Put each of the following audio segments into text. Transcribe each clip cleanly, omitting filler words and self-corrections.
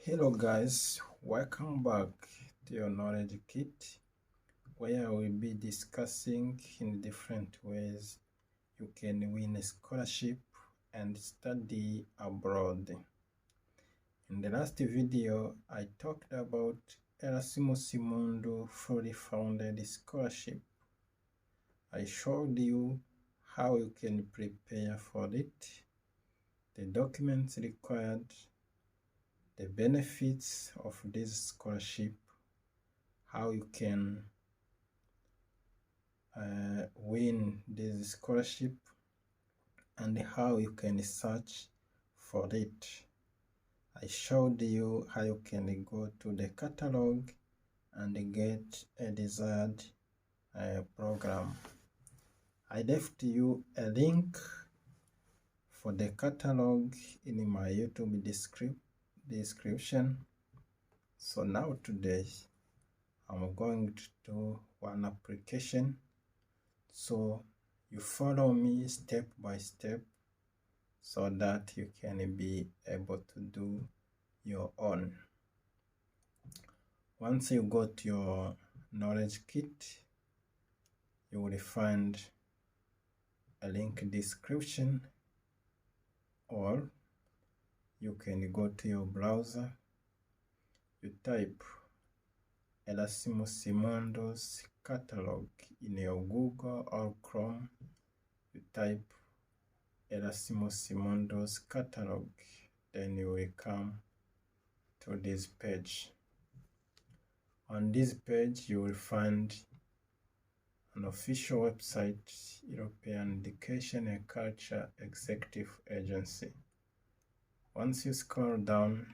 Hello guys, welcome back to your knowledge kit, where I will be discussing in different ways you can win a scholarship and study abroad. In the last video, I talked about Erasmus Mundus fully funded scholarship. I showed you how you can prepare for it, the documents required, the benefits of this scholarship, how you can win this scholarship, and how you can search for it. I showed you how you can go to the catalog and get a desired program. I left you a link for the catalog in my YouTube description. So now today I'm going to do one application, so you follow me step by step so that you can be able to do your own. Once you got your knowledge kit, you will find a link description, or you can go to your browser, you type Erasmus Mundus catalog in your Google or Chrome, you type Erasmus Mundus catalog, then you will come to this page. On this page you will find an official website, European Education and Culture Executive Agency. Once you scroll down,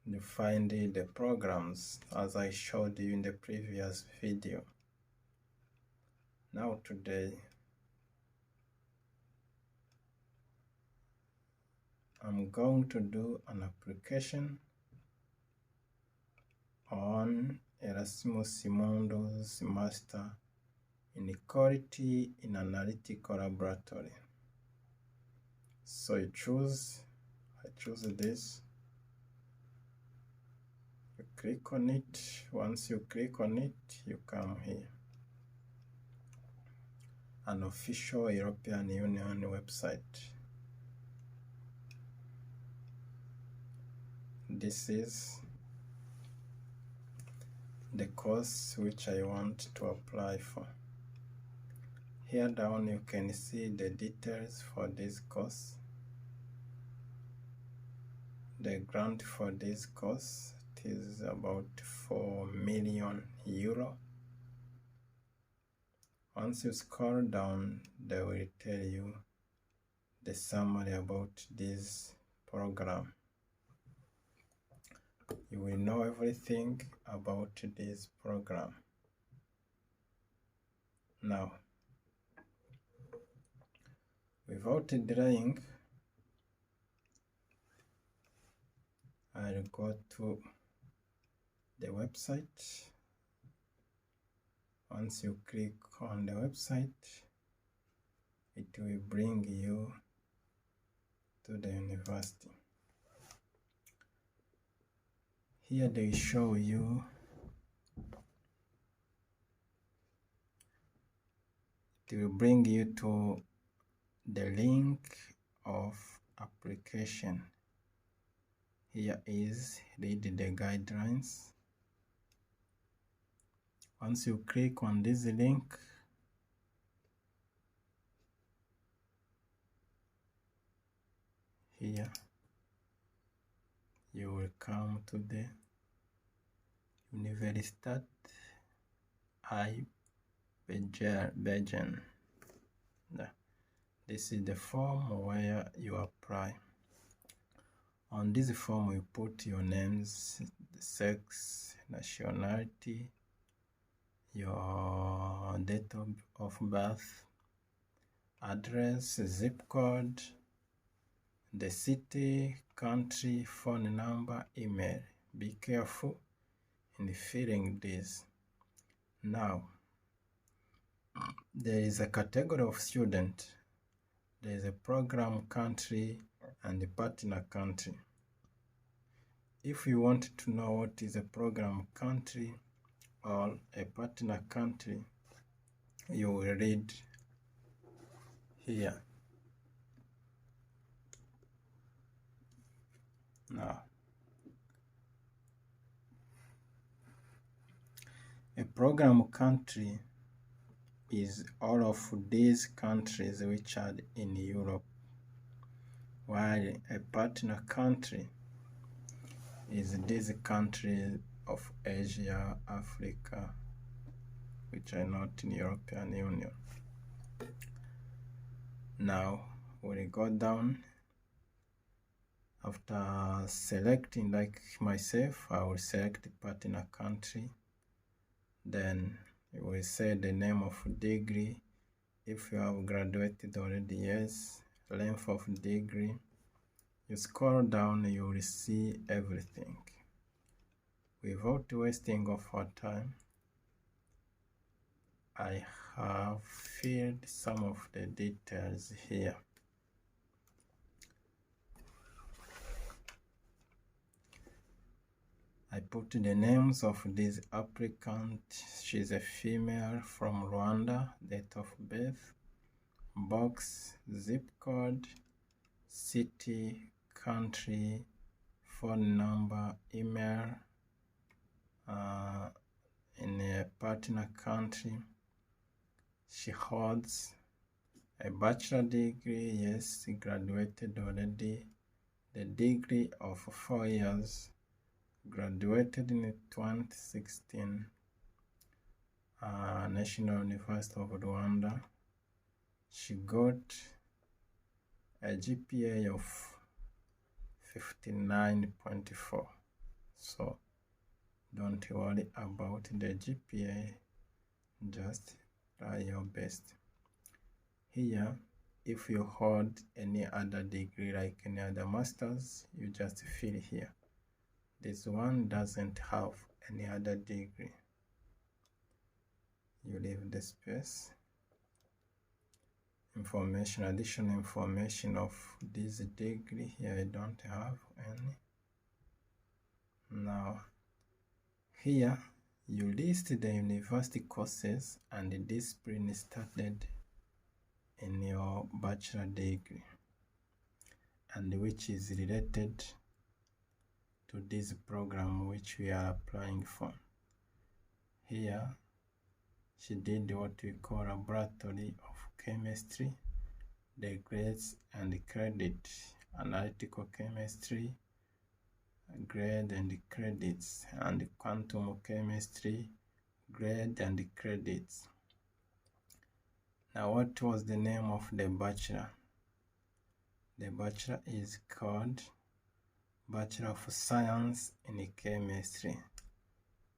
you find the programs as I showed you in the previous video. Now today I'm going to do an application on Erasmus Mundus Master in Quality in Analytical Laboratory. So I choose this, you click on it. Once you click on it, you come here, an official European Union website. This is the course which I want to apply for. Here down you can see the details for this course. The grant for this course is about 4 million euro. Once you scroll down, they will tell you the summary about this program. You will know everything about this program. Now, without delaying, I'll go to the website. Once you click on the website, it will bring you to the university. Here they show you it will bring you to the link of application. Here is read the guidelines. Once you click on this link, here you will come to the Universität Belgien. This is the form where you apply. On this form you put your names, sex, nationality, your date of birth, address, zip code, the city, country, phone number, email. Be careful in filling this. Now, there is a category of student. There is a program, country, and the partner country. If you want to know what is a program country or a partner country, you will read here. Now, a program country is all of these countries which are in Europe, while a partner country is these countries of Asia, Africa, which are not in European Union. Now we'll go down. After selecting, like myself, I will select the partner country. Then you will say the name of degree. If you have graduated already, yes. Length of degree. You scroll down, you will see everything. Without wasting of our time, I have filled some of the details here. I put the names of this applicant. She's a female from Rwanda, date of birth, box, zip code, city, country, phone number, email, in a partner country. She holds a bachelor degree, yes, graduated already. The degree of 4 years, graduated in 2016, National University of Rwanda. She got a GPA of 59.4. So don't worry about the GPA, just try your best. Here, if you hold any other degree like any other masters, you just fill here. This one doesn't have any other degree. You leave the space. Information, additional information of this degree here, I don't have any. Now, here you list the university courses and the discipline studied in your bachelor degree and which is related to this program which we are applying for. Here she did what we call laboratory of chemistry, the grades and the credit, analytical chemistry, grade and credits, and quantum chemistry, grade and credits. Now, what was the name of the bachelor? The bachelor is called Bachelor of Science in Chemistry,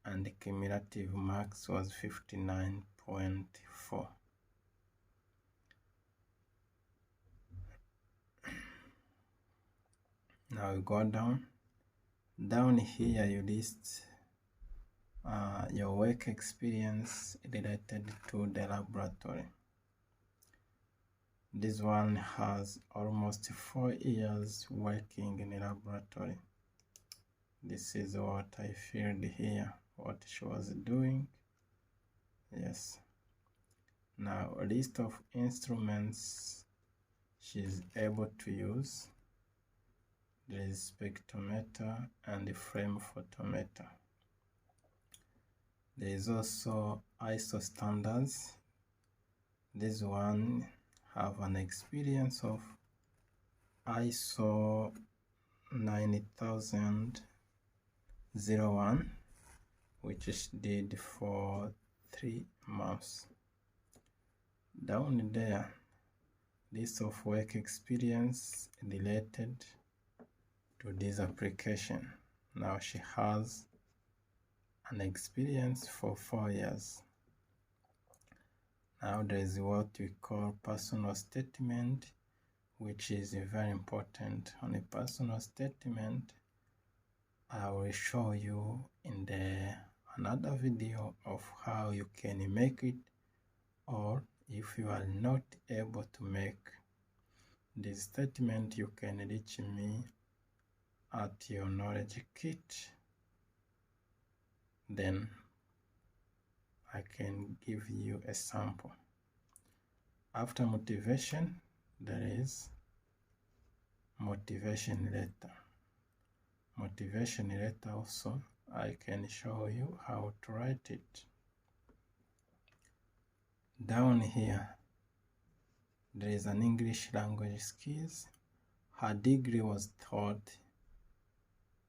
and the cumulative marks was 59.4. Now you go down. Down here you list your work experience related to the laboratory. This one has almost 4 years working in a laboratory. This is what I filled here, what she was doing. Yes. Now, a list of instruments she's able to use. There is spectrometer and the flame photometer. There is also ISO standards. This one have an experience of ISO 9001, which she did for 3 months. Down there, list of work experience related to this application. Now she has an experience for 4 years. Now there is what we call personal statement, which is very important. On a personal statement, I will show you in another video of how you can make it, or if you are not able to make this statement, you can reach me at your knowledge kit. Then I can give you a sample. After motivation, there is motivation letter. Motivation letter also, I can show you how to write it. Down here, there is an English language skills. Her degree was taught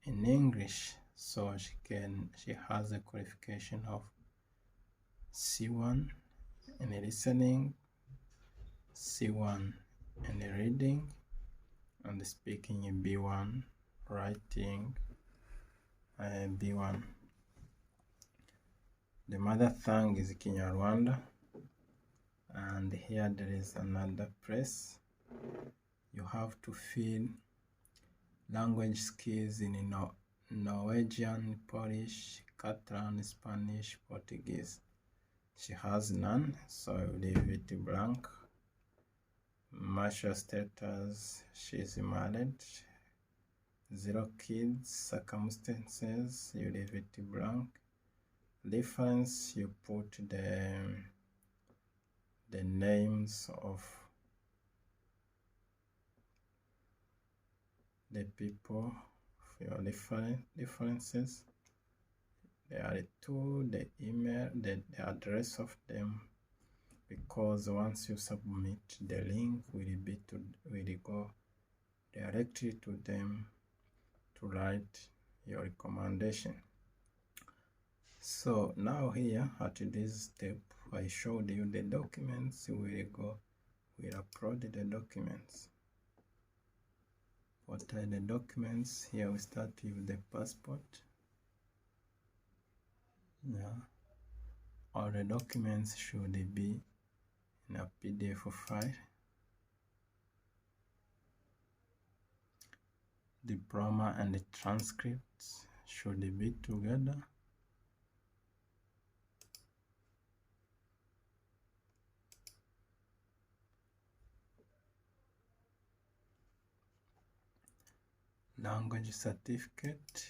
in English, so she has a qualification of C1 in listening, C1 in reading, and speaking in B1, writing B1. The mother tongue is Kinyarwanda, and here there is another place. You have to fill language skills in Norwegian, Polish, Catalan, Spanish, Portuguese. She has none, so I leave it blank. Marital status, she is married. 0 kids. Circumstances, you leave it blank. Reference, you put the names of the people for your references. There are 2, the email, the address of them, because once you submit, the link will go directly to them to write your recommendation. So now here at this step, I showed you the documents. We'll upload the documents. What are the documents? Here we start with the passport. Yeah. All the documents should be in a PDF file. Diploma and the transcripts should be together. Language certificate.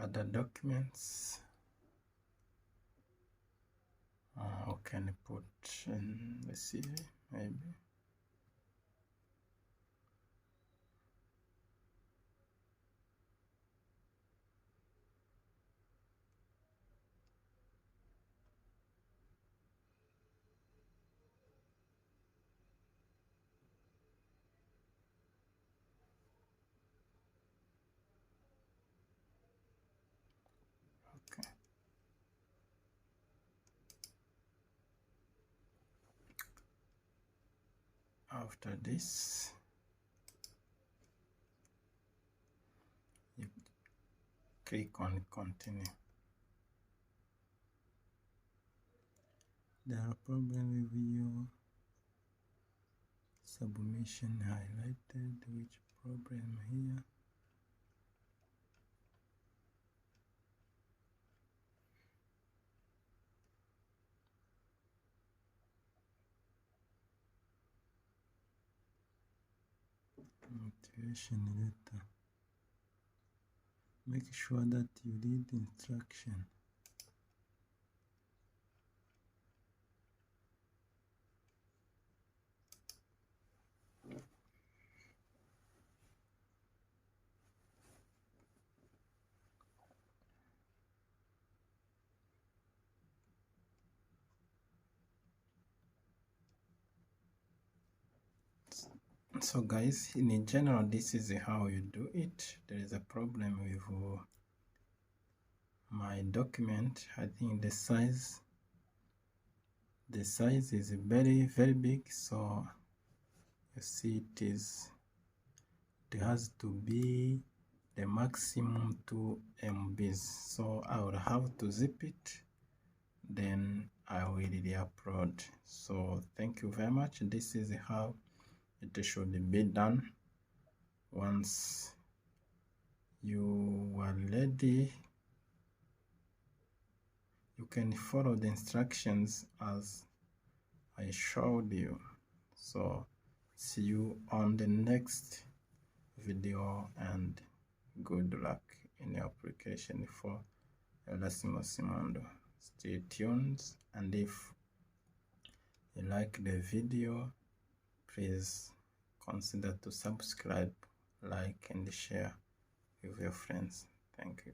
Other documents. How can I put in the CV maybe? Okay. After this, you click on continue. There are problems with your submission highlighted. Which problem here? Motivation letter. Make sure that you read instruction. So guys, in general, this is how you do it. There is a problem with my document. I think the size is very big, so you see it has to be the maximum 2 MBs. So I will have to zip it, then I will re-upload. So thank you very much. This is how it should be done. Once you are ready, you can follow the instructions as I showed you. So see you on the next video, and good luck in your application for Erasmus Mundus. Stay tuned, and if you like the video, please consider to subscribe, like, and share with your friends. Thank you.